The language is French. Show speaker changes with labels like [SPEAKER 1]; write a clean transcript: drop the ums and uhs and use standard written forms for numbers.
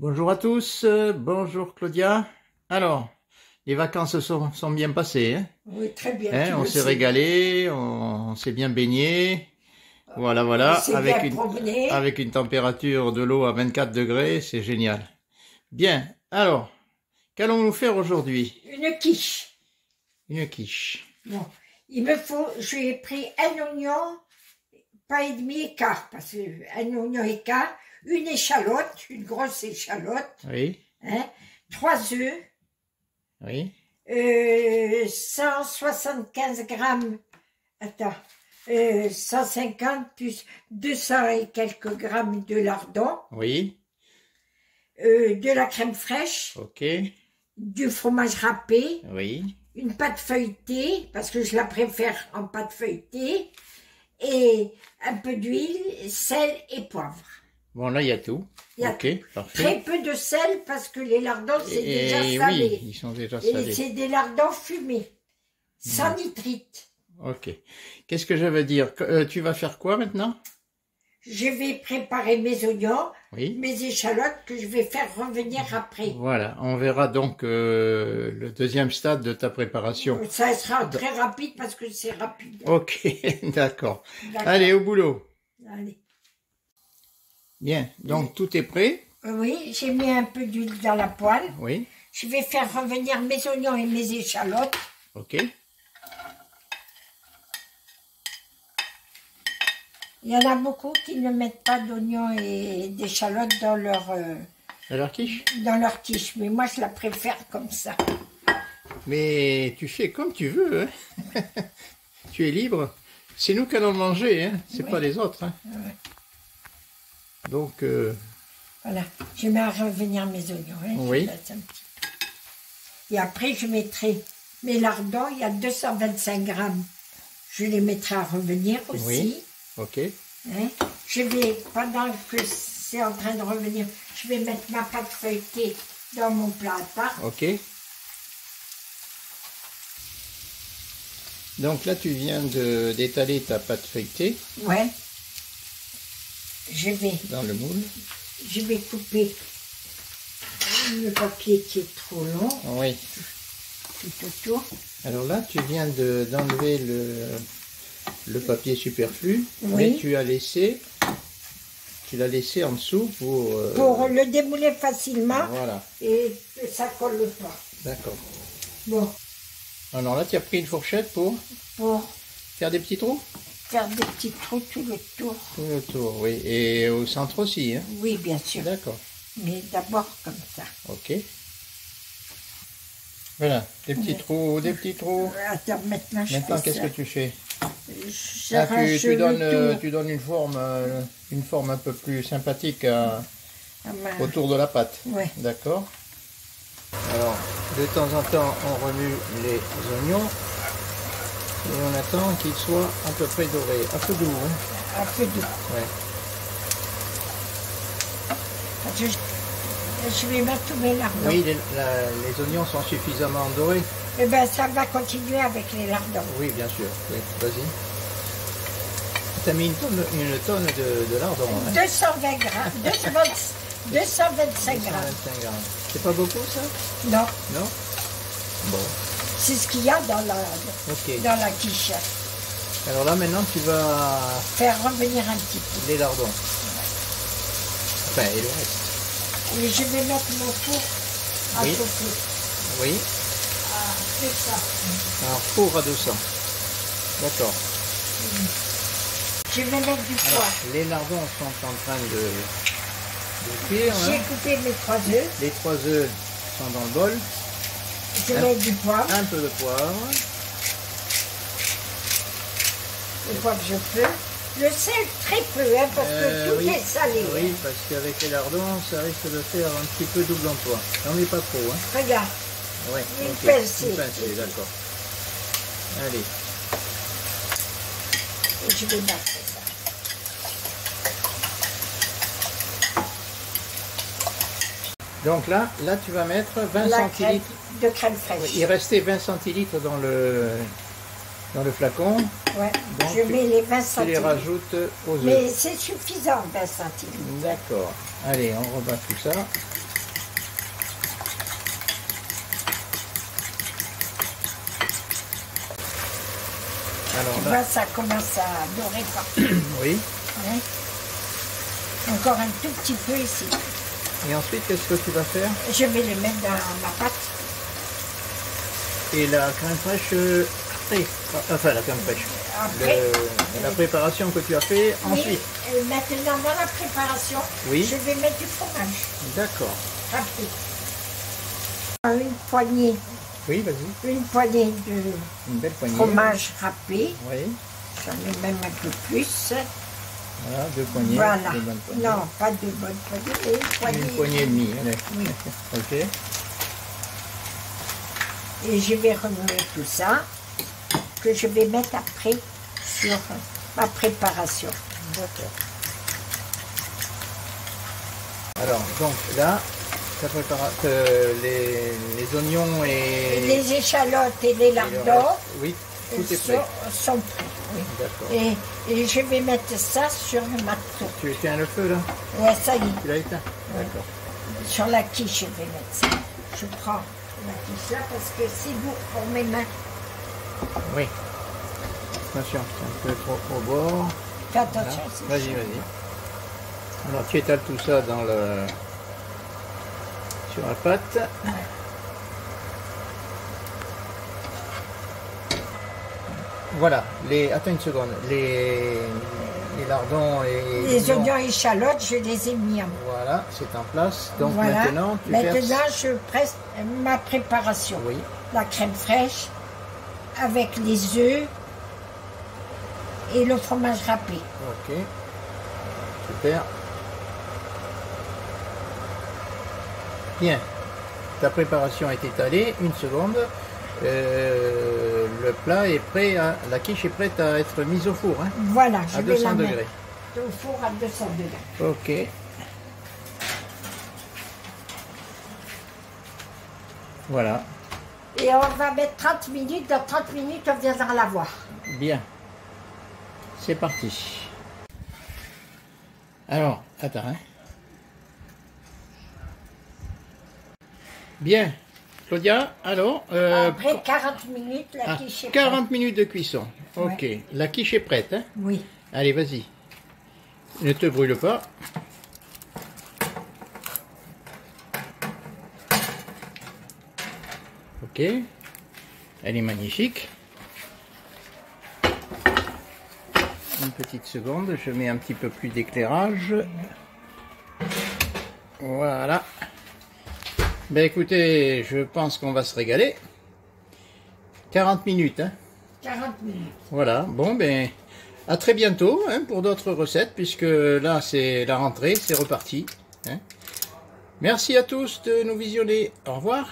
[SPEAKER 1] Bonjour à tous, bonjour Claudia. Alors, les vacances se sont bien passées, hein?
[SPEAKER 2] Oui, très bien.
[SPEAKER 1] On s'est régalé, on s'est bien baigné. Voilà, avec une température de l'eau à 24 degrés, c'est génial. Bien, alors, qu'allons-nous faire aujourd'hui?
[SPEAKER 2] Une quiche.
[SPEAKER 1] Une quiche.
[SPEAKER 2] Bon, il me faut, j'ai pris un oignon, pas et demi écart, parce que un oignon écart, une échalote, une grosse échalote,
[SPEAKER 1] Oui.
[SPEAKER 2] Hein, 3 œufs,
[SPEAKER 1] Oui.
[SPEAKER 2] 175 grammes, attends, 150 plus 200 et quelques grammes de lardon,
[SPEAKER 1] Oui.
[SPEAKER 2] de la crème fraîche,
[SPEAKER 1] Ok.
[SPEAKER 2] du fromage râpé,
[SPEAKER 1] Oui.
[SPEAKER 2] une pâte feuilletée, parce que je la préfère en pâte feuilletée, et un peu d'huile, sel et poivre.
[SPEAKER 1] Bon, là, il y a tout. Ok, parfait.
[SPEAKER 2] Très peu de sel, parce que les lardons, c'est déjà salé.
[SPEAKER 1] Oui, ils sont déjà salés.
[SPEAKER 2] Et c'est des lardons fumés, sans nitrite.
[SPEAKER 1] Ok. Qu'est-ce que je veux dire? Tu vas faire quoi maintenant?
[SPEAKER 2] Je vais préparer mes oignons,
[SPEAKER 1] Oui.
[SPEAKER 2] mes échalotes, que je vais faire revenir après.
[SPEAKER 1] Voilà, on verra donc le deuxième stade de ta préparation.
[SPEAKER 2] Ça sera très rapide, parce que c'est rapide.
[SPEAKER 1] Ok, d'accord. Allez, au boulot.
[SPEAKER 2] Allez.
[SPEAKER 1] Bien, donc tout est prêt?
[SPEAKER 2] Oui, j'ai mis un peu d'huile dans la poêle.
[SPEAKER 1] Oui.
[SPEAKER 2] Je vais faire revenir mes oignons et mes échalotes.
[SPEAKER 1] Ok.
[SPEAKER 2] Il y en a beaucoup qui ne mettent pas d'oignons et d'échalotes dans leur
[SPEAKER 1] quiche?
[SPEAKER 2] Dans leur quiche, mais moi je la préfère comme ça.
[SPEAKER 1] Mais tu fais comme tu veux, hein. Tu es libre. C'est nous qui allons le manger, hein. C'est pas les autres, hein.
[SPEAKER 2] Ouais.
[SPEAKER 1] Donc...
[SPEAKER 2] Voilà, je mets à revenir mes oignons. Hein.
[SPEAKER 1] Oui.
[SPEAKER 2] Et après, je mettrai mes lardons, il y a 225 grammes. Je les mettrai à revenir aussi.
[SPEAKER 1] Oui, ok.
[SPEAKER 2] Hein. Je vais, pendant que c'est en train de revenir, je vais mettre ma pâte feuilletée dans mon plat à part.
[SPEAKER 1] Ok. Donc là, tu viens d'étaler ta pâte feuilletée.
[SPEAKER 2] Ouais. Je vais...
[SPEAKER 1] Dans le moule.
[SPEAKER 2] Je vais couper le papier qui est trop long.
[SPEAKER 1] Oui.
[SPEAKER 2] Tout autour.
[SPEAKER 1] Alors là, tu viens d'enlever le papier superflu,
[SPEAKER 2] Oui.
[SPEAKER 1] mais tu l'as laissé en dessous
[SPEAKER 2] pour le démouler facilement.
[SPEAKER 1] Voilà.
[SPEAKER 2] Et que ça colle pas.
[SPEAKER 1] D'accord.
[SPEAKER 2] Bon.
[SPEAKER 1] Alors là, tu as pris une fourchette pour faire des petits trous?
[SPEAKER 2] Faire des petits trous tout le tour.
[SPEAKER 1] Tout le tour, oui. Et au centre aussi, hein?
[SPEAKER 2] Oui, bien sûr.
[SPEAKER 1] D'accord.
[SPEAKER 2] Mais d'abord comme ça.
[SPEAKER 1] Ok. Voilà, des petits trous, des petits trous.
[SPEAKER 2] Attends, maintenant
[SPEAKER 1] qu'est-ce que tu fais? Tu donnes une forme un peu plus sympathique autour de la pâte.
[SPEAKER 2] Ouais.
[SPEAKER 1] D'accord. Alors, de temps en temps, on remue les oignons et on attend qu'ils soient à peu près dorés. Un peu doux, hein?
[SPEAKER 2] Un peu doux.
[SPEAKER 1] Ouais.
[SPEAKER 2] Je vais mettre tous mes lardons.
[SPEAKER 1] Oui, les oignons sont suffisamment dorés.
[SPEAKER 2] Eh bien, ça va continuer avec les lardons.
[SPEAKER 1] Oui, bien sûr. Oui, vas-y. Tu as mis une tonne de lardons. Hein?
[SPEAKER 2] 220 grammes. 225 grammes.
[SPEAKER 1] C'est pas beaucoup, ça?
[SPEAKER 2] Non.
[SPEAKER 1] Non? Bon.
[SPEAKER 2] C'est ce qu'il y a dans la quiche.
[SPEAKER 1] Alors là, maintenant, tu vas...
[SPEAKER 2] faire revenir un petit peu.
[SPEAKER 1] Les lardons. Enfin, et le reste.
[SPEAKER 2] Et je vais mettre mon four à chauffer.
[SPEAKER 1] Oui.
[SPEAKER 2] À 200.
[SPEAKER 1] Alors, four à 200. D'accord.
[SPEAKER 2] Je vais mettre du poivre.
[SPEAKER 1] Les lardons sont en train de cuire.
[SPEAKER 2] J'ai coupé mes 3 œufs.
[SPEAKER 1] Les 3 œufs sont dans le bol.
[SPEAKER 2] Je mets du poivre.
[SPEAKER 1] Un peu de poivre.
[SPEAKER 2] Le poivre, je peux. Le sel, très peu, hein, parce que tout est salé.
[SPEAKER 1] Oui, parce qu'avec les lardons, ça risque de faire un petit peu double emploi. N'en mets pas trop. Hein.
[SPEAKER 2] Regarde.
[SPEAKER 1] Ouais,
[SPEAKER 2] Une pincée.
[SPEAKER 1] Une pincée, d'accord. Allez.
[SPEAKER 2] Et je vais mettre ça.
[SPEAKER 1] Donc là, tu vas mettre 20 centilitres
[SPEAKER 2] de crème fraîche.
[SPEAKER 1] Il restait 20 centilitres dans le flacon.
[SPEAKER 2] Ouais,
[SPEAKER 1] donc
[SPEAKER 2] je mets les 20
[SPEAKER 1] centilitres. Tu les rajoutes aux œufs.
[SPEAKER 2] Mais c'est suffisant, 20 centilitres.
[SPEAKER 1] D'accord. Allez, on rebat tout ça. Alors,
[SPEAKER 2] tu
[SPEAKER 1] là...
[SPEAKER 2] vois, ça commence à dorer partout.
[SPEAKER 1] Oui.
[SPEAKER 2] Hein? Encore un tout petit peu ici.
[SPEAKER 1] Et ensuite, qu'est-ce que tu vas faire?
[SPEAKER 2] Je vais les mettre dans ma pâte.
[SPEAKER 1] Et la crème fraîche après? Enfin, la crème fraîche.
[SPEAKER 2] Après,
[SPEAKER 1] la préparation que tu as fait ensuite.
[SPEAKER 2] Et maintenant, dans la préparation,
[SPEAKER 1] oui.
[SPEAKER 2] Je vais mettre du fromage.
[SPEAKER 1] D'accord.
[SPEAKER 2] Râpé. Une poignée.
[SPEAKER 1] Oui, vas-y.
[SPEAKER 2] Une poignée
[SPEAKER 1] Une belle poignée.
[SPEAKER 2] Fromage râpé.
[SPEAKER 1] Oui.
[SPEAKER 2] J'en ai même un peu plus.
[SPEAKER 1] Voilà, 2 poignées.
[SPEAKER 2] Voilà.
[SPEAKER 1] Poignées.
[SPEAKER 2] Non, pas 2 bonnes poignées.
[SPEAKER 1] Une poignée et demie. Allez.
[SPEAKER 2] Oui.
[SPEAKER 1] Ok.
[SPEAKER 2] Et je vais remuer tout ça, que je vais mettre après sur ma préparation.
[SPEAKER 1] D'accord. Alors, donc là, ça prépare les oignons et
[SPEAKER 2] Les échalotes et les lardons
[SPEAKER 1] oui, tout est prêt.
[SPEAKER 2] sont prêts. Oui.
[SPEAKER 1] D'accord.
[SPEAKER 2] Et je vais mettre ça sur le marteau.
[SPEAKER 1] Tu éteins le feu là?
[SPEAKER 2] Ouais, ça y est.
[SPEAKER 1] Tu l'as éteint? D'accord.
[SPEAKER 2] Sur la quiche, je vais mettre ça. Je prends la quiche là parce que c'est lourd pour mes mains.
[SPEAKER 1] Oui. Attention, c'est un peu trop au bord.
[SPEAKER 2] Fais attention.
[SPEAKER 1] Voilà. Vas-y, vas-y. Alors tu étales tout ça dans le sur la pâte. Ouais. Voilà, attends une seconde, les lardons et
[SPEAKER 2] les oignons et échalotes, je les ai mis en.
[SPEAKER 1] Voilà, c'est en place. Donc
[SPEAKER 2] voilà.
[SPEAKER 1] maintenant,
[SPEAKER 2] je presse ma préparation.
[SPEAKER 1] Oui.
[SPEAKER 2] La crème fraîche avec les œufs et le fromage râpé.
[SPEAKER 1] Ok, super. Bien, ta préparation est étalée, une seconde. Le plat est prêt, la quiche est prête à être mise au four. Hein,
[SPEAKER 2] voilà, je
[SPEAKER 1] à
[SPEAKER 2] vais
[SPEAKER 1] 200
[SPEAKER 2] la
[SPEAKER 1] degrés.
[SPEAKER 2] mettre au four à 200 degrés.
[SPEAKER 1] Ok. Voilà.
[SPEAKER 2] Et on va mettre 30 minutes, dans 30 minutes on viendra la voir.
[SPEAKER 1] Bien. C'est parti. Alors, attends. Hein. Bien. Claudia, alors
[SPEAKER 2] après 40 minutes, la quiche est prête.
[SPEAKER 1] 40 minutes de cuisson. Ok.
[SPEAKER 2] Ouais.
[SPEAKER 1] La quiche est prête. Hein?
[SPEAKER 2] Oui.
[SPEAKER 1] Allez, vas-y. Ne te brûle pas. Ok. Elle est magnifique. Une petite seconde, je mets un petit peu plus d'éclairage. Voilà. Ben écoutez, je pense qu'on va se régaler. 40 minutes. Hein.
[SPEAKER 2] 40 minutes.
[SPEAKER 1] Voilà, bon ben, à très bientôt hein, pour d'autres recettes, puisque là c'est la rentrée, c'est reparti. Hein. Merci à tous de nous visionner. Au revoir.